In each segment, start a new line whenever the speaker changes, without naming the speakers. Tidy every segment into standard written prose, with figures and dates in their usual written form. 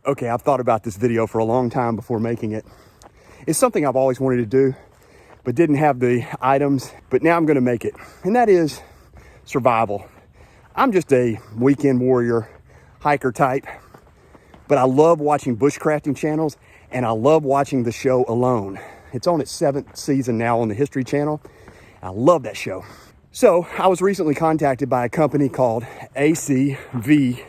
Okay, I've thought about this video for a long time before making it. It's something I've always wanted to do, but didn't have the items, but now I'm gonna make it. And that is survival. I'm just a weekend warrior, hiker type, but I love watching bushcrafting channels and I love watching the show Alone. It's on its 7th season now on the History Channel. I love that show. So I was recently contacted by a company called ACVCY.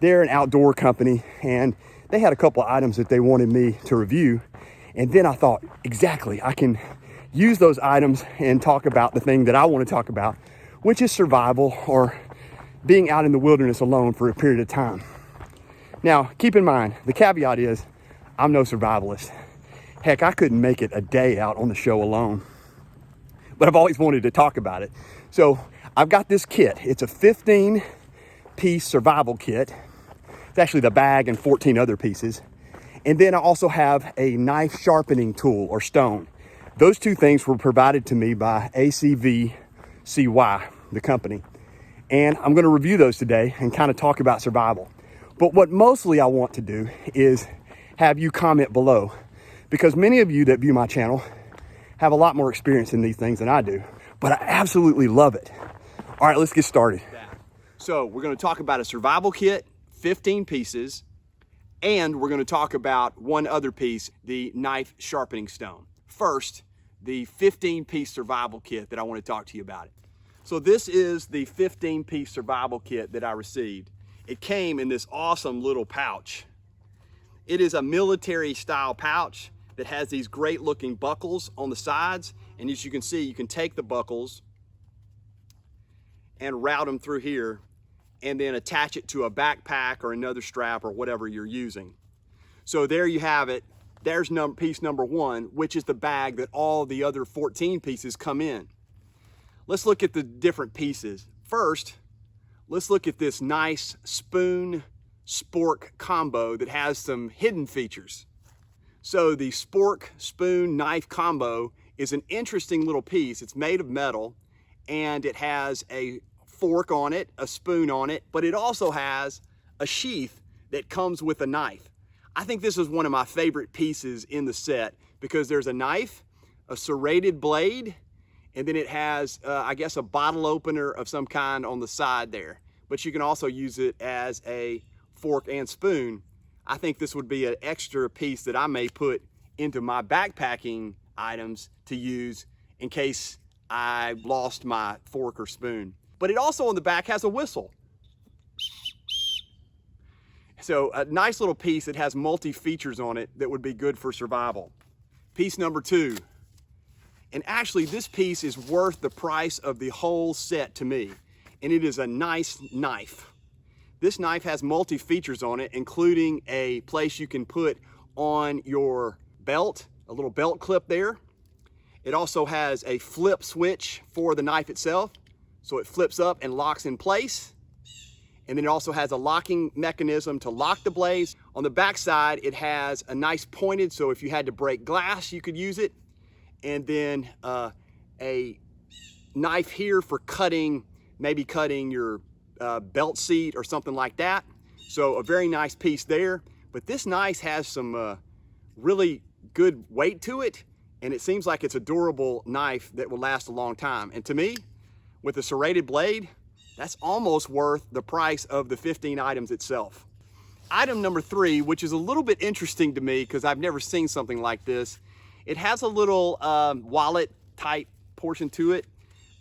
They're an outdoor company and they had a couple of items that they wanted me to review. And then I thought, exactly, I can use those items and talk about the thing that I want to talk about, which is survival or being out in the wilderness alone for a period of time. Now, keep in mind, the caveat is I'm no survivalist. Heck, I couldn't make it a day out on the show alone, but I've always wanted to talk about it. So I've got this kit. It's a 15-piece survival kit. It's actually the bag and 14 other pieces. And then I also have a knife sharpening tool or stone. Those two things were provided to me by ACVCY, the company. And I'm going to review those today and kind of talk about survival. But what mostly I want to do is have you comment below, because many of you that view my channel have a lot more experience in these things than I do, but I absolutely love it. All right, let's get started. So we're going to talk about a survival kit, 15 pieces, and we're going to talk about one other piece, the knife sharpening stone. First, the 15-piece survival kit that I want to talk to you about. So this is the 15-piece survival kit that I received. It came in this awesome little pouch. It is a military style pouch that has these great looking buckles on the sides. And as you can see, you can take the buckles and route them through here and then attach it to a backpack or another strap or whatever you're using. So there you have it. There's piece number one, which is the bag that all the other 14 pieces come in. Let's look at the different pieces. First, let's look at this nice spoon spork combo that has some hidden features. So the spork spoon knife combo is an interesting little piece. It's made of metal and it has a fork on it, a spoon on it, but it also has a sheath that comes with a knife. I think this is one of my favorite pieces in the set because there's a knife, a serrated blade, and then it has, I guess, a bottle opener of some kind on the side there. But you can also use it as a fork and spoon. I think this would be an extra piece that I may put into my backpacking items to use in case I lost my fork or spoon. But it also on the back has a whistle. So a nice little piece that has multi-features on it that would be good for survival. Piece number two. And actually this piece is worth the price of the whole set to me. And it is a nice knife. This knife has multi-features on it, including a place you can put on your belt, a little belt clip there. It also has a flip switch for the knife itself. So it flips up and locks in place. And then it also has a locking mechanism to lock the blades. On the back side, it has a nice pointed, so if you had to break glass, you could use it. And then a knife here for cutting, maybe cutting your belt seat or something like that. So a very nice piece there. But this knife has some really good weight to it. And it seems like it's a durable knife that will last a long time. And to me, with a serrated blade, that's almost worth the price of the 15 items itself. Item number three, which is a little bit interesting to me because I've never seen something like this. It has a little wallet type portion to it,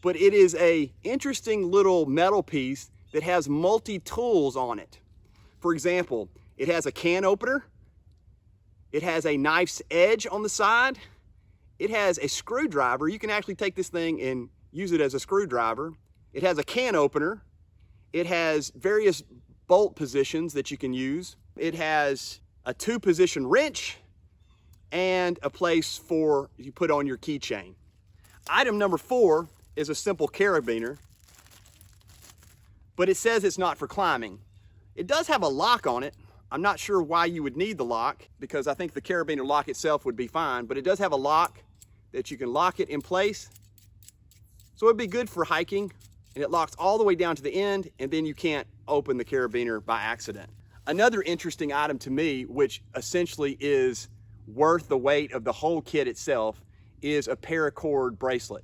but it is a interesting little metal piece that has multi-tools on it. For example, it has a can opener. It has a knife's edge on the side. It has a screwdriver. You can actually take this thing and use it as a screwdriver. It has a can opener. It has various bolt positions that you can use. It has a 2-position wrench and a place for you put on your keychain. Item number 4 is a simple carabiner, but it says it's not for climbing. It does have a lock on it. I'm not sure why you would need the lock because I think the carabiner lock itself would be fine, but it does have a lock that you can lock it in place. So it'd be good for hiking, and it locks all the way down to the end, and then you can't open the carabiner by accident. Another interesting item to me, which essentially is worth the weight of the whole kit itself, is a paracord bracelet.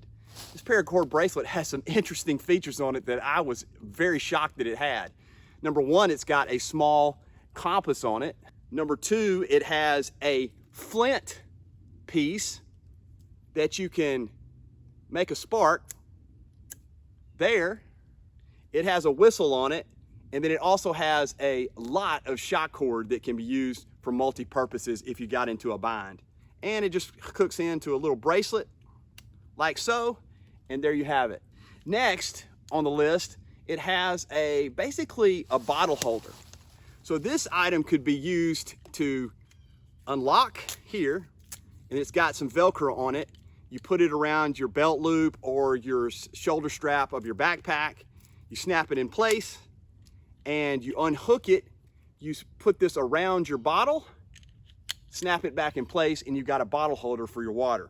This paracord bracelet has some interesting features on it that I was very shocked that it had. Number one, it's got a small compass on it. Number two, it has a flint piece that you can make a spark there. It has a whistle on it, and then it also has a lot of shock cord that can be used for multi-purposes if you got into a bind. And it just hooks into a little bracelet like so, and there you have it. Next on the list, it has basically a bottle holder. So this item could be used to unlock here, and it's got some Velcro on it. You put it around your belt loop or your shoulder strap of your backpack. You snap it in place and you unhook it. You put this around your bottle, snap it back in place, and you've got a bottle holder for your water.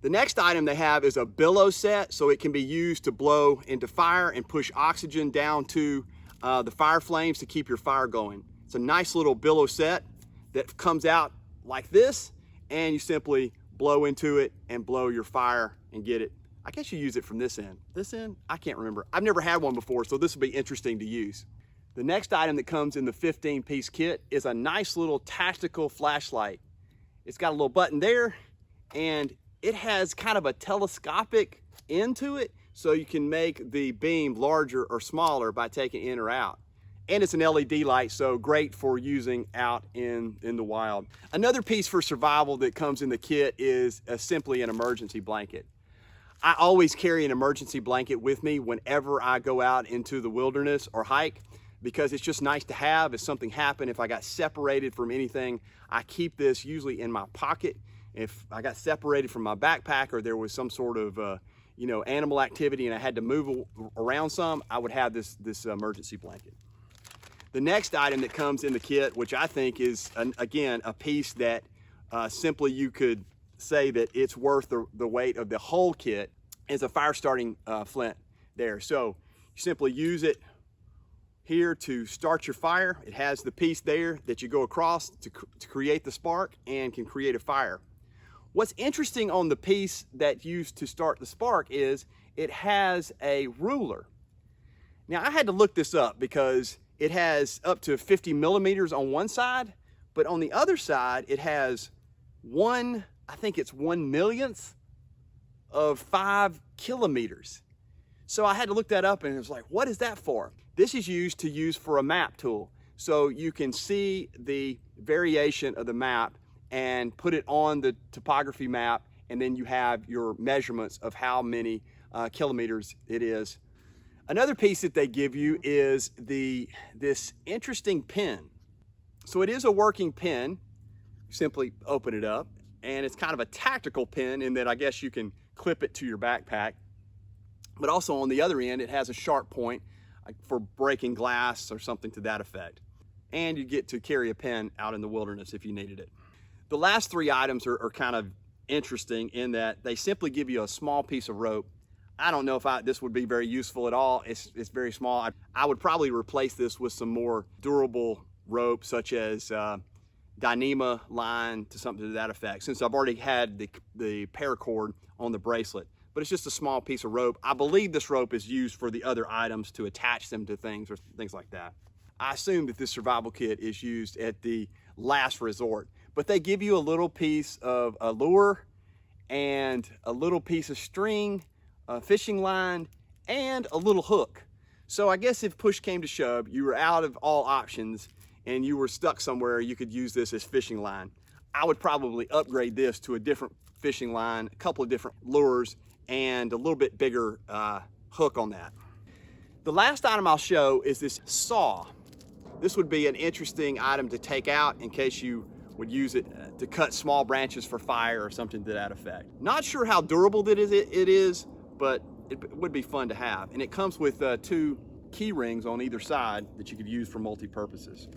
The next item they have is a billow set, so it can be used to blow into fire and push oxygen down to the fire flames to keep your fire going. It's a nice little billow set that comes out like this, and you simply blow into it and blow your fire and get it. I guess you use it from this end. This end? I can't remember. I've never had one before, so this will be interesting to use. The next item that comes in the 15-piece kit is a nice little tactical flashlight. It's got a little button there, and it has kind of a telescopic end to it, so you can make the beam larger or smaller by taking it in or out. And it's an LED light, so great for using out in the wild. Another piece for survival that comes in the kit is simply an emergency blanket. I always carry an emergency blanket with me whenever I go out into the wilderness or hike, because it's just nice to have. If something happened, if I got separated from anything, I keep this usually in my pocket. If I got separated from my backpack or there was some sort of animal activity and I had to move around some, I would have this emergency blanket. The next item that comes in the kit, which I think is, again, a piece that simply you could say that it's worth the weight of the whole kit, is a fire starting flint there. So you simply use it here to start your fire. It has the piece there that you go across to create the spark and can create a fire. What's interesting on the piece that used to start the spark is it has a ruler. Now I had to look this up because it has up to 50 millimeters on one side, but on the other side it has I think it's 1/1,000,000th of 5 kilometers. So I had to look that up, and it was like, what is that for? This is used for a map tool. So you can see the variation of the map and put it on the topography map, and then you have your measurements of how many kilometers it is. Another piece that they give you is this interesting pin. So it is a working pin. You simply open it up, and it's kind of a tactical pin in that I guess you can clip it to your backpack. But also on the other end, it has a sharp point for breaking glass or something to that effect. And you get to carry a pen out in the wilderness if you needed it. The last three items are kind of interesting in that they simply give you a small piece of rope. I don't know if this would be very useful at all. It's very small. I would probably replace this with some more durable rope, such as Dyneema line to something to that effect, since I've already had the paracord on the bracelet. But it's just a small piece of rope. I believe this rope is used for the other items to attach them to things or things like that. I assume that this survival kit is used at the last resort, but they give you a little piece of a lure and a little piece of string, a fishing line, and a little hook. So I guess if push came to shove, you were out of all options and you were stuck somewhere, you could use this as fishing line. I would probably upgrade this to a different fishing line, a couple of different lures, and a little bit bigger hook on that. The last item I'll show is this saw. This would be an interesting item to take out in case you would use it to cut small branches for fire or something to that effect. Not sure how durable it is, but it would be fun to have. And it comes with 2 key rings on either side that you could use for multi-purposes.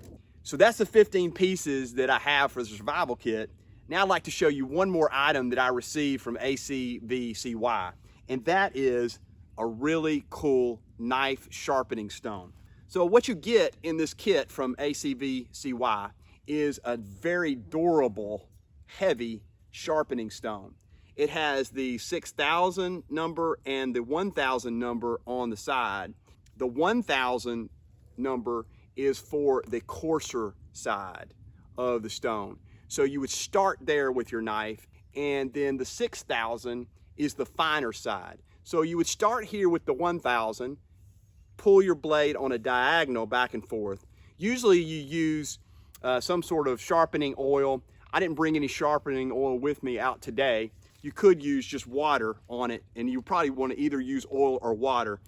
So that's the 15 pieces that I have for the survival kit. Now I'd like to show you one more item that I received from ACVCY, and that is a really cool knife sharpening stone. So what you get in this kit from ACVCY is a very durable, heavy sharpening stone. It has the 6,000 number and the 1,000 number on the side. The 1,000 number is for the coarser side of the stone. So you would start there with your knife, and then the 6,000 is the finer side. So you would start here with the 1,000, pull your blade on a diagonal back and forth. Usually you use some sort of sharpening oil. I didn't bring any sharpening oil with me out today. You could use just water on it, and you probably want to either use oil or water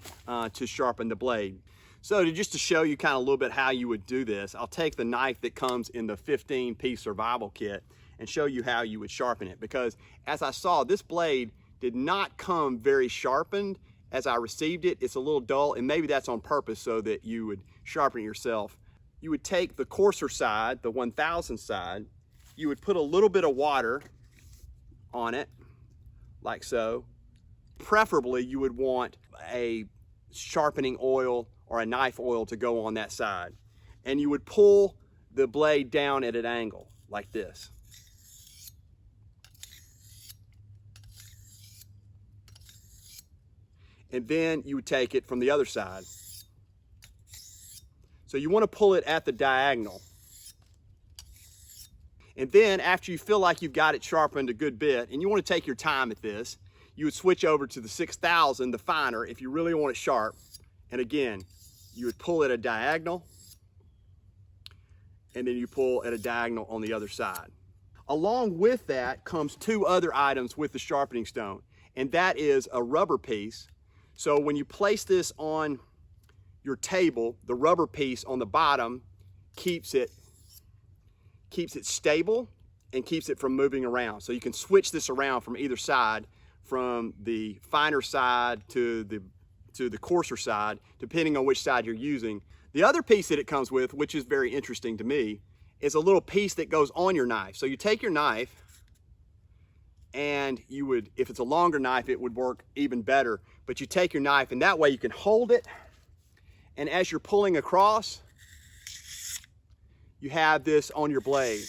to sharpen the blade. So just to show you kind of a little bit how you would do this, I'll take the knife that comes in the 15-piece survival kit and show you how you would sharpen it, because as I saw, this blade did not come very sharpened. As I received it, it's a little dull, and maybe that's on purpose so that you would sharpen it yourself. You would take the coarser side, the 1,000 side, you would put a little bit of water on it, like so. Preferably, you would want a sharpening oil or a knife oil to go on that side. And you would pull the blade down at an angle, like this. And then you would take it from the other side. So you want to pull it at the diagonal. And then after you feel like you've got it sharpened a good bit, and you want to take your time at this, you would switch over to the 6,000, the finer, if you really want it sharp. And again, you would pull at a diagonal, and then you pull at a diagonal on the other side. Along with that comes two other items with the sharpening stone, and that is a rubber piece. So when you place this on your table, the rubber piece on the bottom keeps it stable and keeps it from moving around. So you can switch this around from either side, from the finer side to the coarser side, depending on which side you're using. The other piece that it comes with, which is very interesting to me, is a little piece that goes on your knife. So you take your knife, and you would, if it's a longer knife, it would work even better. But you take your knife, and that way you can hold it, and as you're pulling across, you have this on your blade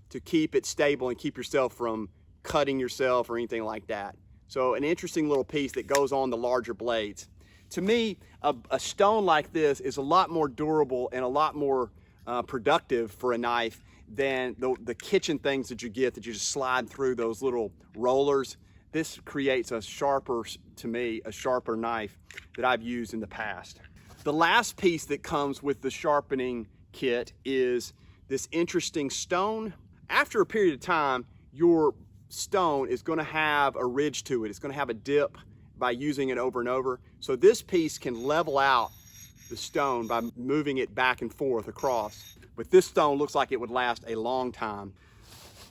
to keep it stable and keep yourself from cutting yourself or anything like that. So an interesting little piece that goes on the larger blades. To me, a stone like this is a lot more durable and a lot more productive for a knife than the kitchen things that you get that you just slide through those little rollers. This creates a sharper, to me, a sharper knife that I've used in the past. The last piece that comes with the sharpening kit is this interesting stone. After a period of time, your stone is going to have a ridge to it. It's going to have a dip by using it over and over. So this piece can level out the stone by moving it back and forth across. But this stone looks like it would last a long time.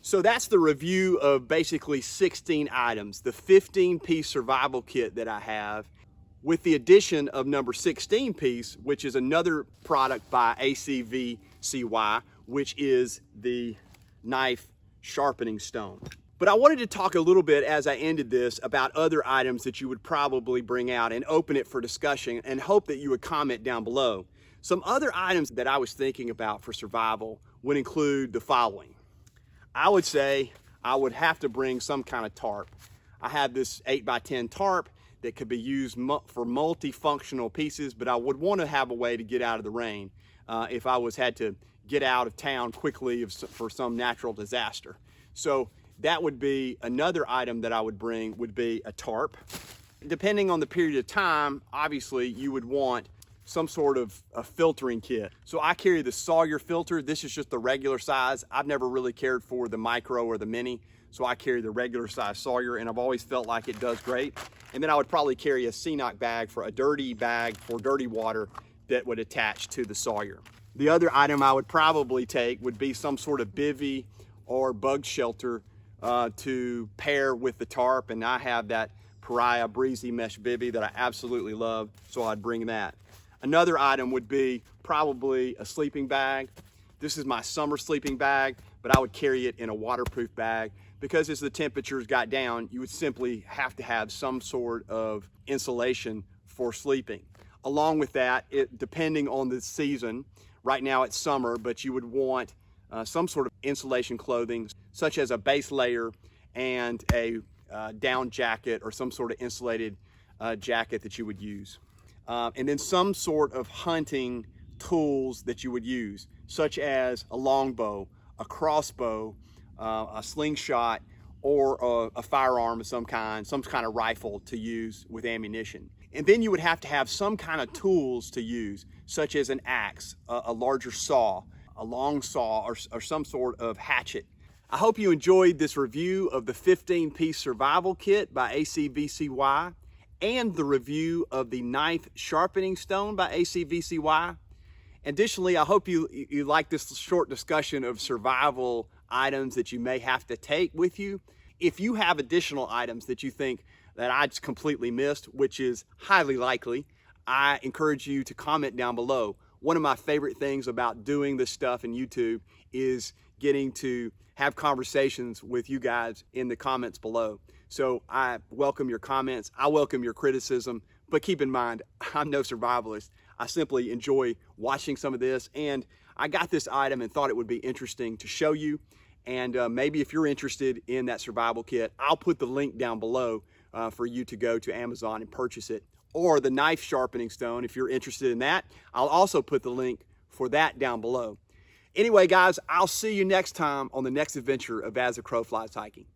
So that's the review of basically 16 items, the 15-piece survival kit that I have, with the addition of number 16 piece, which is another product by ACVCY, which is the knife sharpening stone. But I wanted to talk a little bit as I ended this about other items that you would probably bring out and open it for discussion, and hope that you would comment down below. Some other items that I was thinking about for survival would include the following. I would say I would have to bring some kind of tarp. I have this 8x10 tarp that could be used for multifunctional pieces, but I would want to have a way to get out of the rain if I had to get out of town quickly for some natural disaster. So that would be another item that I would bring, would be a tarp. Depending on the period of time, obviously you would want some sort of a filtering kit. So I carry the Sawyer filter. This is just the regular size. I've never really cared for the micro or the mini, so I carry the regular size Sawyer, and I've always felt like it does great. And then I would probably carry a CNOC bag, for a dirty bag for dirty water that would attach to the Sawyer. The other item I would probably take would be some sort of bivvy or bug shelter to pair with the tarp, and I have that Pariah breezy mesh bivvy that I absolutely love, so I'd bring that. Another item would be probably a sleeping bag. This is my summer sleeping bag, but I would carry it in a waterproof bag, because as the temperatures got down, you would simply have to have some sort of insulation for sleeping. along with that, depending on the season, right now it's summer, but you would want some sort of insulation clothing, such as a base layer and a down jacket or some sort of insulated jacket that you would use. And then some sort of hunting tools that you would use, such as a longbow, a crossbow, a slingshot, or a firearm of some kind of rifle to use with ammunition. And then you would have to have some kind of tools to use, such as an axe, a larger saw, a long saw, or some sort of hatchet. I hope you enjoyed this review of the 15-piece survival kit by ACVCY and the review of the knife sharpening stone by ACVCY. Additionally, I hope you like this short discussion of survival items that you may have to take with you. If you have additional items that you think that I just completely missed, which is highly likely, I encourage you to comment down below. One of my favorite things about doing this stuff in YouTube is getting to have conversations with you guys in the comments below. So I welcome your comments, I welcome your criticism, but keep in mind, I'm no survivalist. I simply enjoy watching some of this, and I got this item and thought it would be interesting to show you. And maybe if you're interested in that survival kit, I'll put the link down below for you to go to Amazon and purchase it. Or the knife sharpening stone, if you're interested in that, I'll also put the link for that down below. Anyway, guys, I'll see you next time on the next adventure of As the Crow Flies Hiking.